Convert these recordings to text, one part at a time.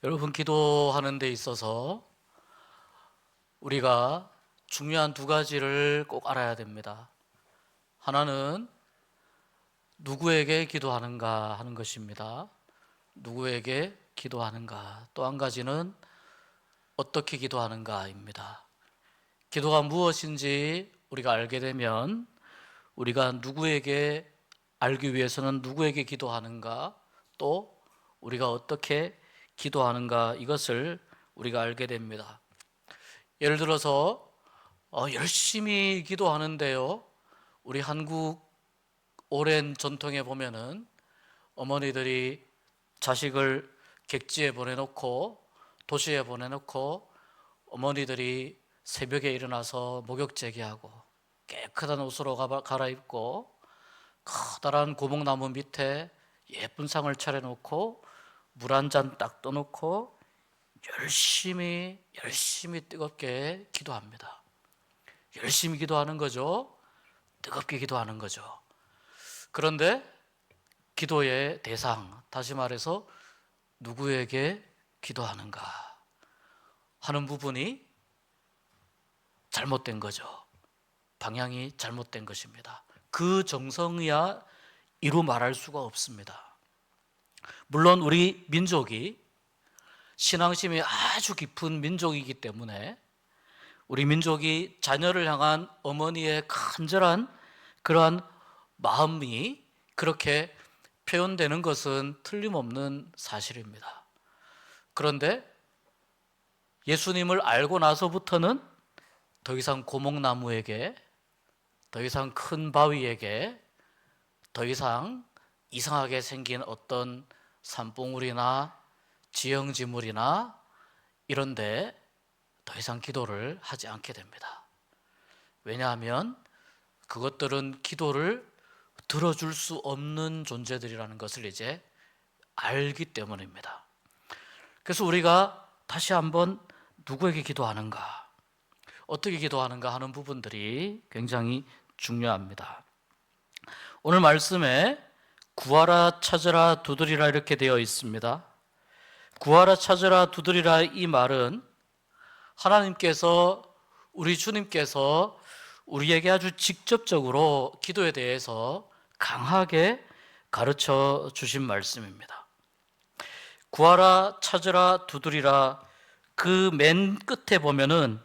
여러분, 기도하는 데 있어서 우리가 중요한 두 가지를 꼭 알아야 됩니다. 하나는 누구에게 기도하는가 하는 것입니다. 누구에게 기도하는가. 또 한 가지는 어떻게 기도하는가입니다. 기도가 무엇인지 우리가 알게 되면 우리가 누구에게 알기 위해서는 누구에게 기도하는가, 또 우리가 어떻게 기도하는가, 이것을 우리가 알게 됩니다. 예를 들어서 열심히 기도하는데요, 우리 한국 오랜 전통에 보면은 어머니들이 자식을 객지에 보내놓고, 도시에 보내놓고, 어머니들이 새벽에 일어나서 목욕 제기하고 깨끗한 옷으로 갈아입고 커다란 고목나무 밑에 예쁜 상을 차려놓고 물 한 잔 딱 떠놓고 열심히 뜨겁게 기도합니다. 열심히 기도하는 거죠. 뜨겁게 기도하는 거죠. 그런데 기도의 대상, 다시 말해서 누구에게 기도하는가 하는 부분이 잘못된 거죠. 방향이 잘못된 것입니다. 그 정성이야 이루 말할 수가 없습니다. 물론 우리 민족이 신앙심이 아주 깊은 민족이기 때문에 우리 민족이 자녀를 향한 어머니의 간절한 그러한 마음이 그렇게 표현되는 것은 틀림없는 사실입니다. 그런데 예수님을 알고 나서부터는 더 이상 고목나무에게, 더 이상 큰 바위에게, 더 이상 이상하게 생긴 어떤 산봉우리나 지형지물이나 이런데 더 이상 기도를 하지 않게 됩니다. 왜냐하면 그것들은 기도를 들어줄 수 없는 존재들이라는 것을 이제 알기 때문입니다. 그래서 우리가 다시 한번 누구에게 기도하는가, 어떻게 기도하는가 하는 부분들이 굉장히 중요합니다. 오늘 말씀에 구하라, 찾으라, 두드리라 이렇게 되어 있습니다. 구하라, 찾으라, 두드리라, 이 말은 하나님께서, 우리 주님께서 우리에게 아주 직접적으로 기도에 대해서 강하게 가르쳐 주신 말씀입니다. 구하라, 찾으라, 두드리라, 그 맨 끝에 보면은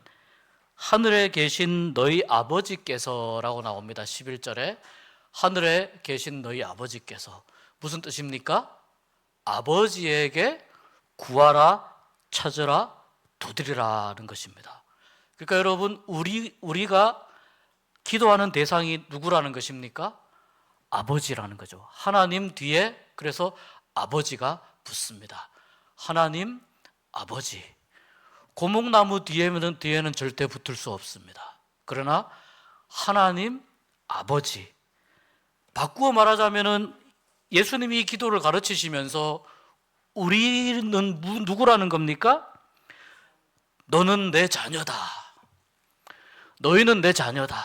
하늘에 계신 너희 아버지께서 라고 나옵니다. 11절에 하늘에 계신 너희 아버지께서. 무슨 뜻입니까? 아버지에게 구하라, 찾으라, 두드리라는 것입니다. 그러니까 여러분, 우리가 기도하는 대상이 누구라는 것입니까? 아버지라는 거죠. 하나님 뒤에 그래서 아버지가 붙습니다. 하나님, 아버지. 고목나무 뒤에는 절대 붙을 수 없습니다. 그러나 하나님, 아버지. 바꾸어 말하자면은 예수님이 기도를 가르치시면서 우리는 누구라는 겁니까? 너는 내 자녀다. 너희는 내 자녀다.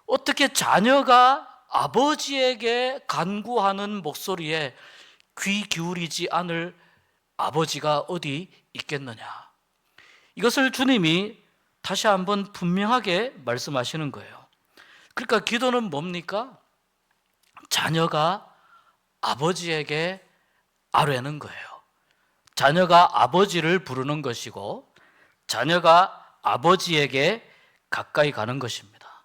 어떻게 자녀가 아버지에게 간구하는 목소리에 귀 기울이지 않을 아버지가 어디 있겠느냐? 이것을 주님이 다시 한번 분명하게 말씀하시는 거예요. 그러니까 기도는 뭡니까? 자녀가 아버지에게 아뢰는 거예요. 자녀가 아버지를 부르는 것이고 자녀가 아버지에게 가까이 가는 것입니다.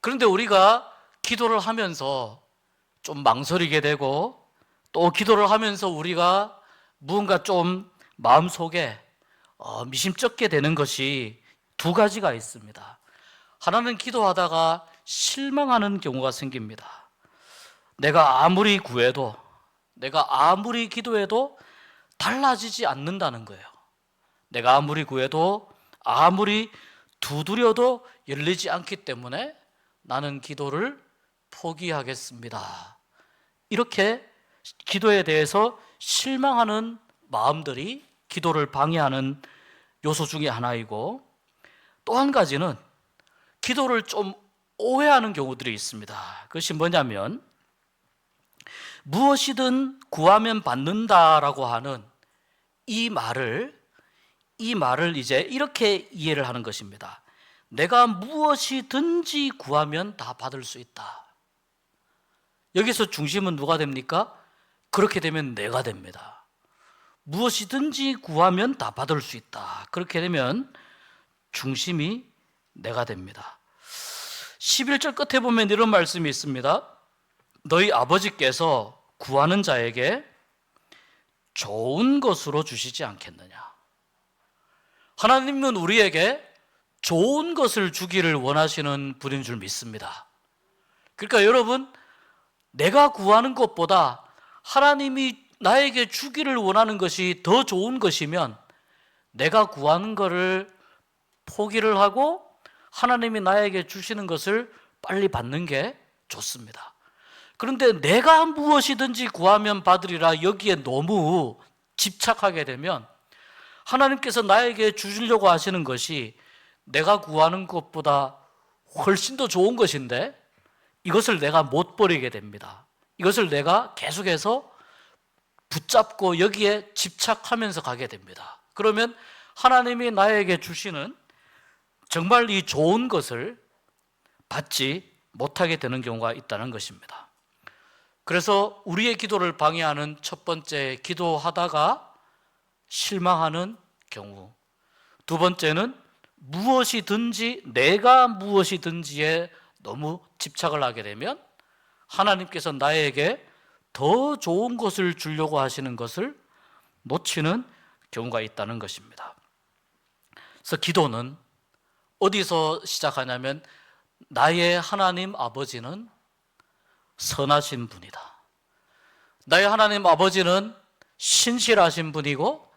그런데 우리가 기도를 하면서 좀 망설이게 되고, 또 기도를 하면서 우리가 무언가 좀 마음속에 미심쩍게 되는 것이 두 가지가 있습니다. 하나는 기도하다가 실망하는 경우가 생깁니다. 내가 아무리 구해도, 내가 아무리 기도해도 달라지지 않는다는 거예요. 내가 아무리 구해도, 아무리 두드려도 열리지 않기 때문에 나는 기도를 포기하겠습니다. 이렇게 기도에 대해서 실망하는 마음들이 기도를 방해하는 요소 중에 하나이고, 또 한 가지는 기도를 좀 오해하는 경우들이 있습니다. 그것이 뭐냐면, 무엇이든 구하면 받는다라고 하는 이 말을 이제 이렇게 이해를 하는 것입니다. 내가 무엇이든지 구하면 다 받을 수 있다. 여기서 중심은 누가 됩니까? 그렇게 되면 내가 됩니다. 무엇이든지 구하면 다 받을 수 있다. 그렇게 되면 중심이 내가 됩니다. 11절 끝에 보면 이런 말씀이 있습니다. 너희 아버지께서 구하는 자에게 좋은 것으로 주시지 않겠느냐. 하나님은 우리에게 좋은 것을 주기를 원하시는 분인 줄 믿습니다. 그러니까 여러분, 내가 구하는 것보다 하나님이 나에게 주기를 원하는 것이 더 좋은 것이면 내가 구하는 것을 포기를 하고 하나님이 나에게 주시는 것을 빨리 받는 게 좋습니다. 그런데 내가 무엇이든지 구하면 받으리라 여기에 너무 집착하게 되면 하나님께서 나에게 주시려고 하시는 것이 내가 구하는 것보다 훨씬 더 좋은 것인데 이것을 내가 못 버리게 됩니다. 이것을 내가 계속해서 붙잡고 여기에 집착하면서 가게 됩니다. 그러면 하나님이 나에게 주시는 정말 이 좋은 것을 받지 못하게 되는 경우가 있다는 것입니다. 그래서 우리의 기도를 방해하는 첫 번째, 기도하다가 실망하는 경우. 두 번째는 무엇이든지, 내가 무엇이든지에 너무 집착을 하게 되면 하나님께서 나에게 더 좋은 것을 주려고 하시는 것을 놓치는 경우가 있다는 것입니다. 그래서 기도는 어디서 시작하냐면 나의 하나님 아버지는 선하신 분이다. 나의 하나님 아버지는 신실하신 분이고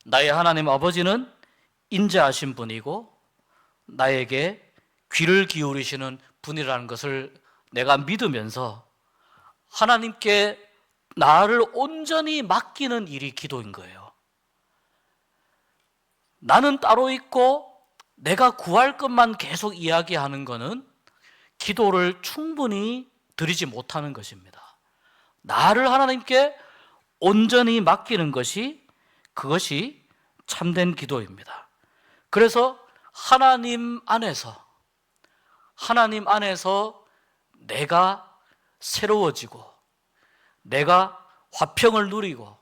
나의 하나님 아버지는 인자하신 분이고 나에게 귀를 기울이시는 분이라는 것을 내가 믿으면서 하나님께 나를 온전히 맡기는 일이 기도인 거예요. 나는 따로 있고 내가 구할 것만 계속 이야기하는 것은 기도를 충분히 드리지 못하는 것입니다. 나를 하나님께 온전히 맡기는 것이 그것이 참된 기도입니다. 그래서 하나님 안에서 내가 새로워지고 내가 화평을 누리고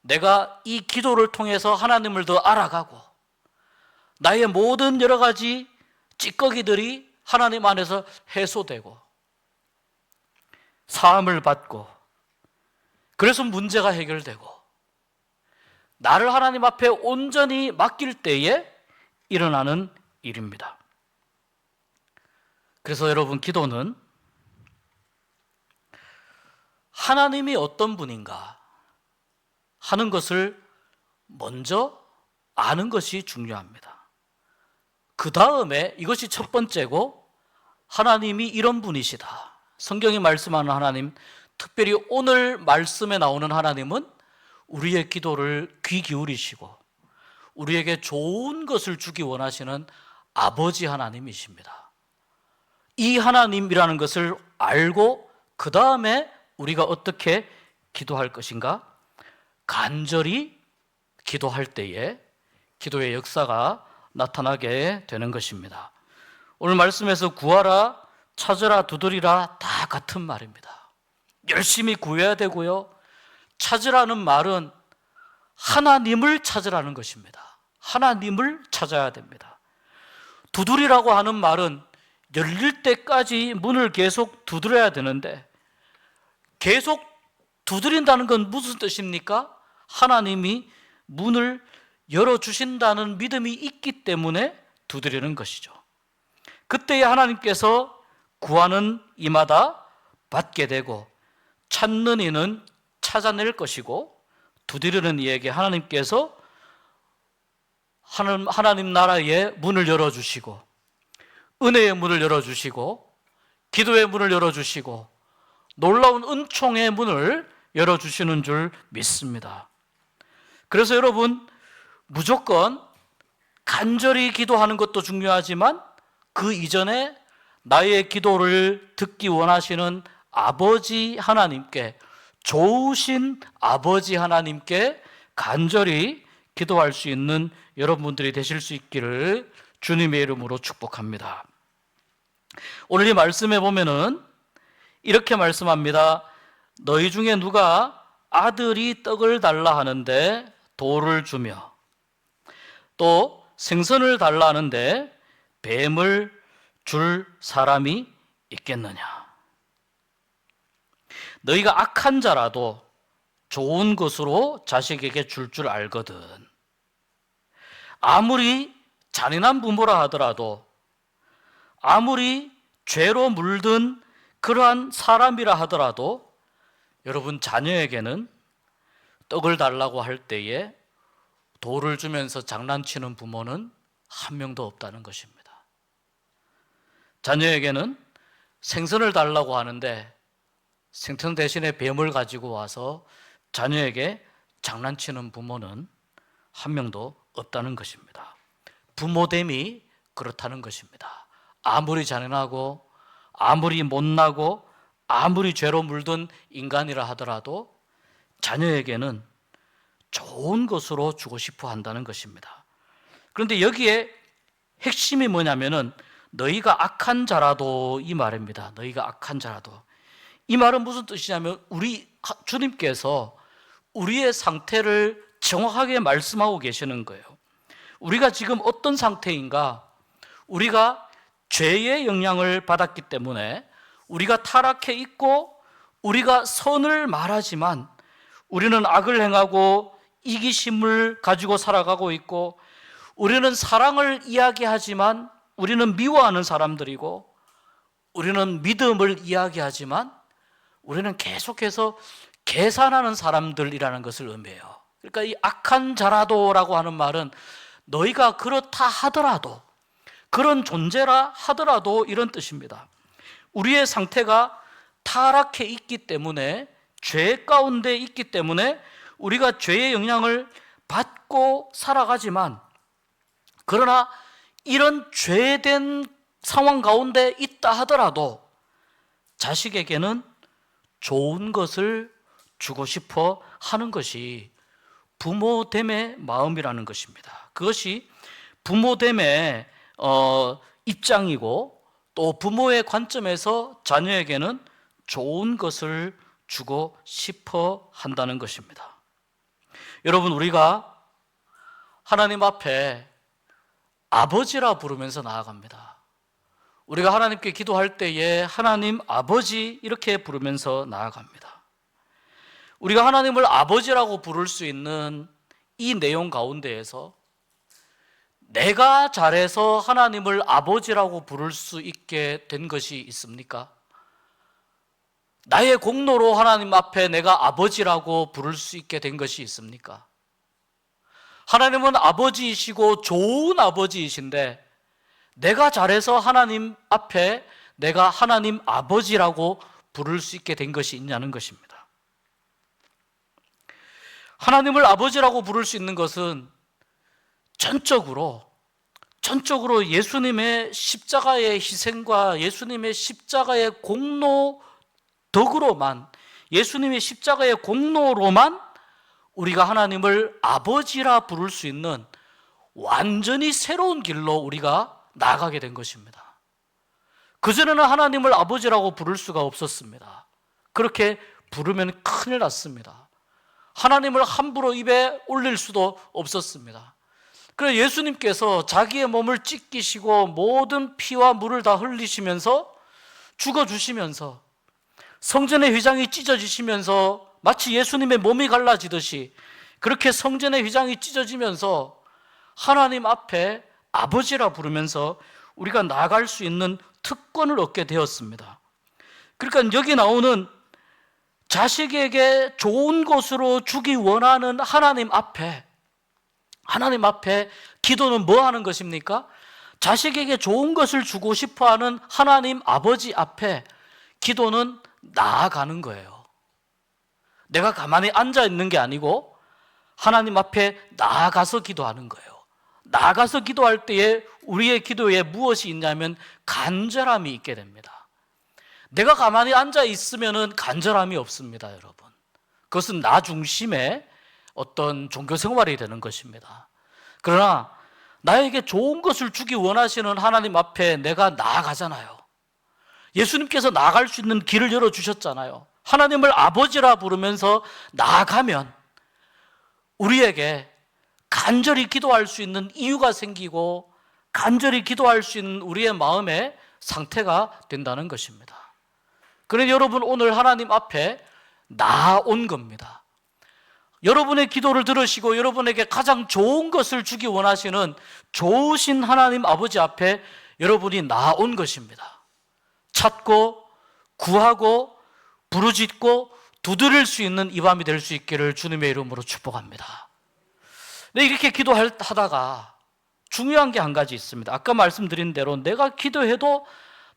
내가 이 기도를 통해서 하나님을 더 알아가고 나의 모든 여러 가지 찌꺼기들이 하나님 안에서 해소되고 사함을 받고 그래서 문제가 해결되고 나를 하나님 앞에 온전히 맡길 때에 일어나는 일입니다. 그래서 여러분, 기도는 하나님이 어떤 분인가 하는 것을 먼저 아는 것이 중요합니다. 그 다음에 이것이 첫 번째고 하나님이 이런 분이시다. 성경이 말씀하는 하나님, 특별히 오늘 말씀에 나오는 하나님은 우리의 기도를 귀 기울이시고 우리에게 좋은 것을 주기 원하시는 아버지 하나님이십니다. 이 하나님이라는 것을 알고 그 다음에 우리가 어떻게 기도할 것인가? 간절히 기도할 때에 기도의 역사가 나타나게 되는 것입니다. 오늘 말씀에서 구하라, 찾으라, 두드리라 다 같은 말입니다. 열심히 구해야 되고요. 찾으라는 말은 하나님을 찾으라는 것입니다. 하나님을 찾아야 됩니다. 두드리라고 하는 말은 열릴 때까지 문을 계속 두드려야 되는데 계속 두드린다는 건 무슨 뜻입니까? 하나님이 문을 열어주신다는 믿음이 있기 때문에 두드리는 것이죠. 그때에 하나님께서 구하는 이마다 받게 되고 찾는 이는 찾아낼 것이고 두드리는 이에게 하나님께서 하나님 나라의 문을 열어주시고 은혜의 문을 열어주시고 기도의 문을 열어주시고 놀라운 은총의 문을 열어주시는 줄 믿습니다. 그래서 여러분, 무조건 간절히 기도하는 것도 중요하지만 그 이전에 나의 기도를 듣기 원하시는 아버지 하나님께, 좋으신 아버지 하나님께 간절히 기도할 수 있는 여러분들이 되실 수 있기를 주님의 이름으로 축복합니다. 오늘 이 말씀에 보면은 이렇게 말씀합니다. 너희 중에 누가 아들이 떡을 달라 하는데 돌을 주며 또 생선을 달라 하는데 뱀을 줄 사람이 있겠느냐? 너희가 악한 자라도 좋은 것으로 자식에게 줄 줄 알거든. 아무리 잔인한 부모라 하더라도, 아무리 죄로 물든 그러한 사람이라 하더라도 여러분 자녀에게는 떡을 달라고 할 때에 돌을 주면서 장난치는 부모는 한 명도 없다는 것입니다. 자녀에게는 생선을 달라고 하는데 생선 대신에 뱀을 가지고 와서 자녀에게 장난치는 부모는 한 명도 없다는 것입니다. 부모됨이 그렇다는 것입니다. 아무리 잔인하고 아무리 못나고 아무리 죄로 물든 인간이라 하더라도 자녀에게는 좋은 것으로 주고 싶어 한다는 것입니다. 그런데 여기에 핵심이 뭐냐면은 너희가 악한 자라도 이 말입니다. 너희가 악한 자라도. 이 말은 무슨 뜻이냐면 우리 주님께서 우리의 상태를 정확하게 말씀하고 계시는 거예요. 우리가 지금 어떤 상태인가? 우리가 죄의 영향을 받았기 때문에 우리가 타락해 있고 우리가 선을 말하지만 우리는 악을 행하고 이기심을 가지고 살아가고 있고 우리는 사랑을 이야기하지만 우리는 미워하는 사람들이고 우리는 믿음을 이야기하지만 우리는 계속해서 계산하는 사람들이라는 것을 의미해요. 그러니까 이 악한 자라도라고 하는 말은 너희가 그렇다 하더라도 그런 존재라 하더라도 이런 뜻입니다. 우리의 상태가 타락해 있기 때문에 죄 가운데 있기 때문에 우리가 죄의 영향을 받고 살아가지만 그러나 이런 죄된 상황 가운데 있다 하더라도 자식에게는 좋은 것을 주고 싶어 하는 것이 부모됨의 마음이라는 것입니다. 그것이 부모됨의 입장이고 또 부모의 관점에서 자녀에게는 좋은 것을 주고 싶어 한다는 것입니다. 여러분, 우리가 하나님 앞에 아버지라 부르면서 나아갑니다. 우리가 하나님께 기도할 때에 하나님 아버지 이렇게 부르면서 나아갑니다. 우리가 하나님을 아버지라고 부를 수 있는 이 내용 가운데에서 내가 잘해서 하나님을 아버지라고 부를 수 있게 된 것이 있습니까? 나의 공로로 하나님 앞에 내가 아버지라고 부를 수 있게 된 것이 있습니까? 하나님은 아버지이시고 좋은 아버지이신데 내가 잘해서 하나님 앞에 내가 하나님 아버지라고 부를 수 있게 된 것이 있냐는 것입니다. 하나님을 아버지라고 부를 수 있는 것은 전적으로 예수님의 십자가의 희생과 예수님의 십자가의 공로 덕으로만, 예수님의 십자가의 공로로만 우리가 하나님을 아버지라 부를 수 있는 완전히 새로운 길로 우리가 나아가게 된 것입니다. 그전에는 하나님을 아버지라고 부를 수가 없었습니다. 그렇게 부르면 큰일 났습니다. 하나님을 함부로 입에 올릴 수도 없었습니다. 그래서 예수님께서 자기의 몸을 찢기시고 모든 피와 물을 다 흘리시면서 죽어주시면서 성전의 휘장이 찢어지시면서 마치 예수님의 몸이 갈라지듯이 그렇게 성전의 휘장이 찢어지면서 하나님 앞에 아버지라 부르면서 우리가 나아갈 수 있는 특권을 얻게 되었습니다. 그러니까 여기 나오는 자식에게 좋은 것으로 주기 원하는 하나님 앞에 기도는 뭐 하는 것입니까? 자식에게 좋은 것을 주고 싶어 하는 하나님 아버지 앞에 기도는 나아가는 거예요. 내가 가만히 앉아 있는 게 아니고 하나님 앞에 나아가서 기도하는 거예요. 나아가서 기도할 때에 우리의 기도에 무엇이 있냐면 간절함이 있게 됩니다. 내가 가만히 앉아 있으면 간절함이 없습니다, 여러분. 그것은 나 중심의 어떤 종교 생활이 되는 것입니다. 그러나 나에게 좋은 것을 주기 원하시는 하나님 앞에 내가 나아가잖아요. 예수님께서 나아갈 수 있는 길을 열어주셨잖아요. 하나님을 아버지라 부르면서 나아가면 우리에게 간절히 기도할 수 있는 이유가 생기고 간절히 기도할 수 있는 우리의 마음의 상태가 된다는 것입니다. 그런데 여러분, 오늘 하나님 앞에 나아온 겁니다. 여러분의 기도를 들으시고 여러분에게 가장 좋은 것을 주기 원하시는 좋으신 하나님 아버지 앞에 여러분이 나아온 것입니다. 찾고 구하고 부르짖고 두드릴 수 있는 이 밤이 될 수 있기를 주님의 이름으로 축복합니다. 네, 이렇게 기도하다가 중요한 게 한 가지 있습니다. 아까 말씀드린 대로 내가 기도해도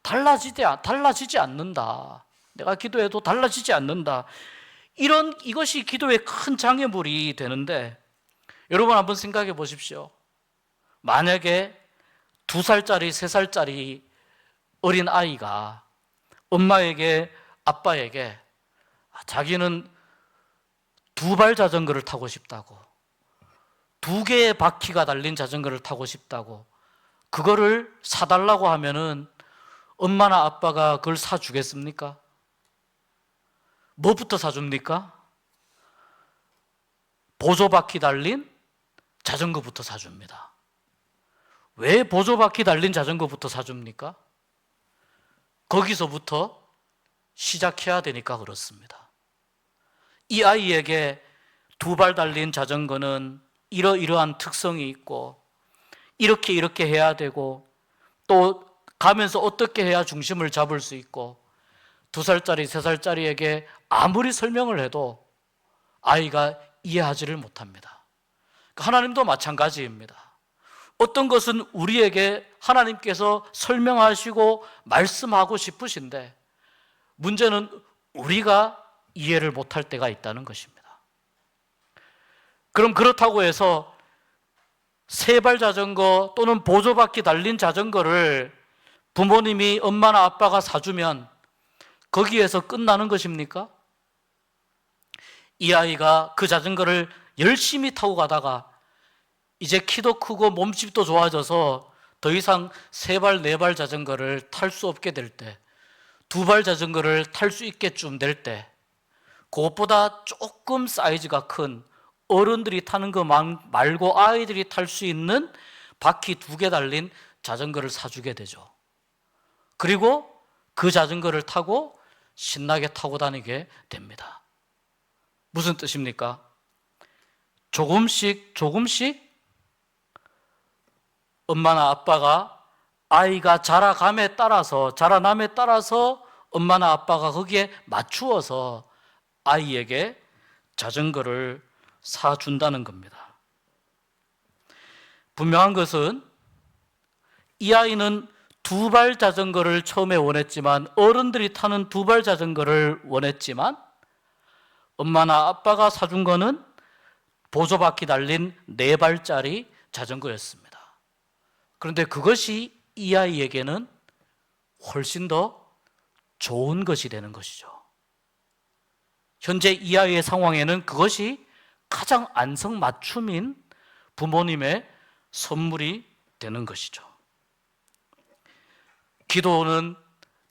달라지지 않는다. 내가 기도해도 달라지지 않는다. 이것이 기도의 큰 장애물이 되는데, 여러분 한번 생각해 보십시오. 만약에 2살짜리, 3살짜리 어린 아이가 엄마에게, 아빠에게 자기는 2발 자전거를 타고 싶다고, 2개의 바퀴가 달린 자전거를 타고 싶다고, 그거를 사달라고 하면은 엄마나 아빠가 그걸 사주겠습니까? 뭐부터 사줍니까? 보조바퀴 달린 자전거부터 사줍니다. 왜 보조바퀴 달린 자전거부터 사줍니까? 거기서부터 시작해야 되니까 그렇습니다. 이 아이에게 2발 달린 자전거는 이러이러한 특성이 있고 이렇게 해야 되고 또 가면서 어떻게 해야 중심을 잡을 수 있고, 2살짜리, 3살짜리에게 아무리 설명을 해도 아이가 이해하지를 못합니다. 하나님도 마찬가지입니다. 어떤 것은 우리에게 하나님께서 설명하시고 말씀하고 싶으신데 문제는 우리가 이해를 못할 때가 있다는 것입니다. 그럼 그렇다고 해서 3발 자전거 또는 보조바퀴 달린 자전거를 부모님이, 엄마나 아빠가 사주면 거기에서 끝나는 것입니까? 이 아이가 그 자전거를 열심히 타고 가다가 이제 키도 크고 몸집도 좋아져서 더 이상 3발, 4발 자전거를 탈 수 없게 될 때, 2발 자전거를 탈 수 있게쯤 될 때, 그것보다 조금 사이즈가 큰 어른들이 타는 거 말고 아이들이 탈 수 있는 바퀴 2개 달린 자전거를 사주게 되죠. 그리고 그 자전거를 타고 신나게 타고 다니게 됩니다. 무슨 뜻입니까? 조금씩 엄마나 아빠가 아이가 자라남에 따라서 엄마나 아빠가 거기에 맞추어서 아이에게 자전거를 사준다는 겁니다. 분명한 것은 이 아이는 2발 자전거를 처음에 원했지만, 어른들이 타는 2발 자전거를 원했지만, 엄마나 아빠가 사준 거는 보조바퀴 달린 4발짜리 자전거였습니다. 그런데 그것이 이 아이에게는 훨씬 더 좋은 것이 되는 것이죠. 현재 이 아이의 상황에는 그것이 가장 안성맞춤인 부모님의 선물이 되는 것이죠. 기도는,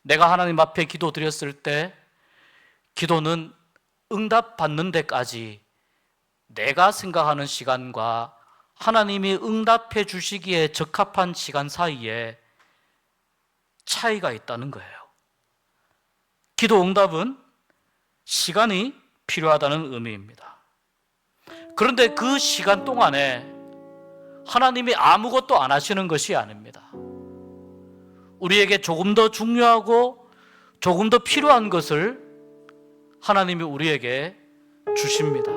내가 하나님 앞에 기도 드렸을 때 기도는 응답받는 데까지 내가 생각하는 시간과 하나님이 응답해 주시기에 적합한 시간 사이에 차이가 있다는 거예요. 기도 응답은 시간이 필요하다는 의미입니다. 그런데 그 시간 동안에 하나님이 아무것도 안 하시는 것이 아닙니다. 우리에게 조금 더 중요하고 조금 더 필요한 것을 하나님이 우리에게 주십니다.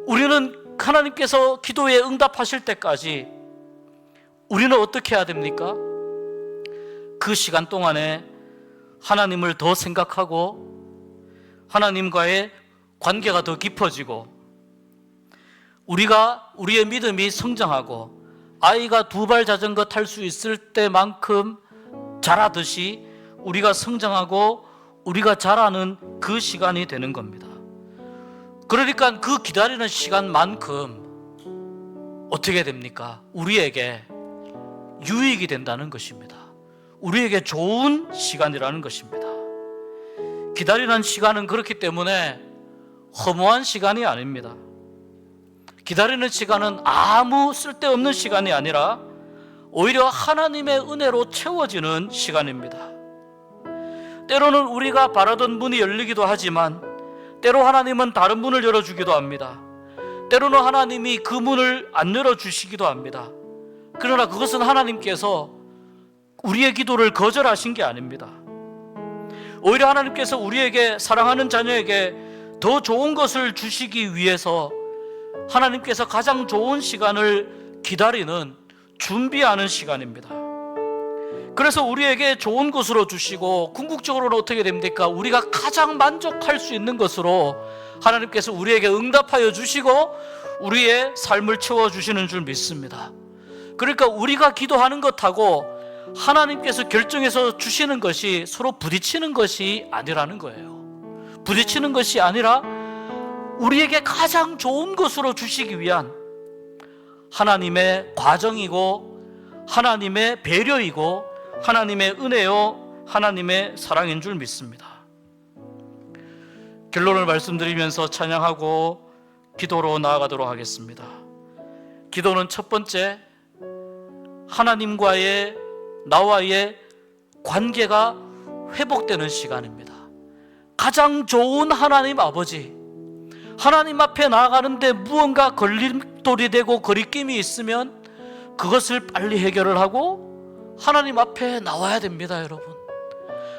우리는 하나님께서 기도에 응답하실 때까지 우리는 어떻게 해야 됩니까? 그 시간 동안에 하나님을 더 생각하고 하나님과의 관계가 더 깊어지고 우리의 믿음이 성장하고 아이가 2발 자전거 탈 수 있을 때만큼 자라듯이 우리가 성장하고 우리가 자라는 그 시간이 되는 겁니다. 그러니까 그 기다리는 시간만큼 어떻게 됩니까? 우리에게 유익이 된다는 것입니다. 우리에게 좋은 시간이라는 것입니다. 기다리는 시간은 그렇기 때문에 허무한 시간이 아닙니다. 기다리는 시간은 아무 쓸데없는 시간이 아니라 오히려 하나님의 은혜로 채워지는 시간입니다. 때로는 우리가 바라던 문이 열리기도 하지만 때로 하나님은 다른 문을 열어주기도 합니다. 때로는 하나님이 그 문을 안 열어주시기도 합니다. 그러나 그것은 하나님께서 우리의 기도를 거절하신 게 아닙니다. 오히려 하나님께서 우리에게, 사랑하는 자녀에게 더 좋은 것을 주시기 위해서 하나님께서 가장 좋은 시간을 기다리는, 준비하는 시간입니다. 그래서 우리에게 좋은 것으로 주시고, 궁극적으로는 어떻게 됩니까? 우리가 가장 만족할 수 있는 것으로 하나님께서 우리에게 응답하여 주시고 우리의 삶을 채워주시는 줄 믿습니다. 그러니까 우리가 기도하는 것하고 하나님께서 결정해서 주시는 것이 서로 부딪히는 것이 아니라는 거예요. 부딪히는 것이 아니라 우리에게 가장 좋은 것으로 주시기 위한 하나님의 과정이고, 하나님의 배려이고, 하나님의 은혜요, 하나님의 사랑인 줄 믿습니다. 결론을 말씀드리면서 찬양하고 기도로 나아가도록 하겠습니다. 기도는 첫 번째, 하나님과의, 나와의 관계가 회복되는 시간입니다. 가장 좋은 하나님 아버지, 하나님 앞에 나아가는데 무언가 걸림돌이 되고 거리낌이 있으면 그것을 빨리 해결을 하고 하나님 앞에 나와야 됩니다. 여러분,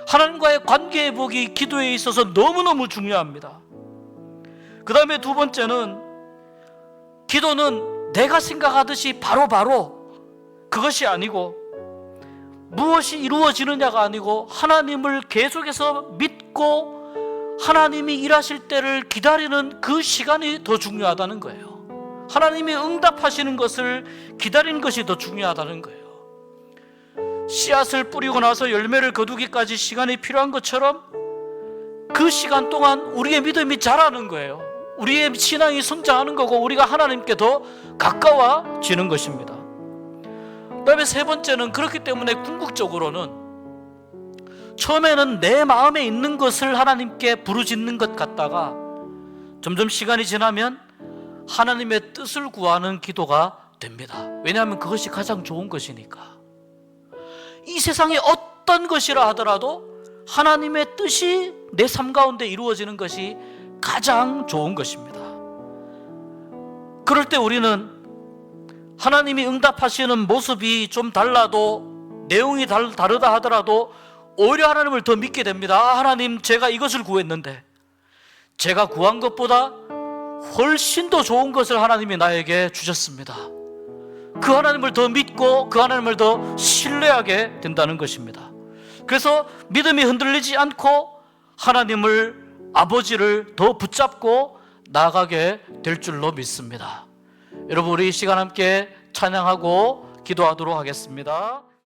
하나님과의 관계 회복이 기도에 있어서 너무너무 중요합니다. 그 다음에 두 번째는, 기도는 내가 생각하듯이 바로 그것이 아니고, 무엇이 이루어지느냐가 아니고 하나님을 계속해서 믿고 하나님이 일하실 때를 기다리는 그 시간이 더 중요하다는 거예요. 하나님이 응답하시는 것을 기다리는 것이 더 중요하다는 거예요. 씨앗을 뿌리고 나서 열매를 거두기까지 시간이 필요한 것처럼 그 시간 동안 우리의 믿음이 자라는 거예요. 우리의 신앙이 성장하는 거고 우리가 하나님께 더 가까워지는 것입니다. 그 다음에 세 번째는, 그렇기 때문에 궁극적으로는 처음에는 내 마음에 있는 것을 하나님께 부르짖는 것 같다가 점점 시간이 지나면 하나님의 뜻을 구하는 기도가 됩니다. 왜냐하면 그것이 가장 좋은 것이니까. 이 세상에 어떤 것이라 하더라도 하나님의 뜻이 내 삶 가운데 이루어지는 것이 가장 좋은 것입니다. 그럴 때 우리는 하나님이 응답하시는 모습이 좀 달라도, 내용이 다르다 하더라도 오히려 하나님을 더 믿게 됩니다. 하나님, 제가 이것을 구했는데 제가 구한 것보다 훨씬 더 좋은 것을 하나님이 나에게 주셨습니다. 그 하나님을 더 믿고 그 하나님을 더 신뢰하게 된다는 것입니다. 그래서 믿음이 흔들리지 않고 하나님을, 아버지를 더 붙잡고 나아가게 될 줄로 믿습니다. 여러분, 우리 이 시간 함께 찬양하고 기도하도록 하겠습니다.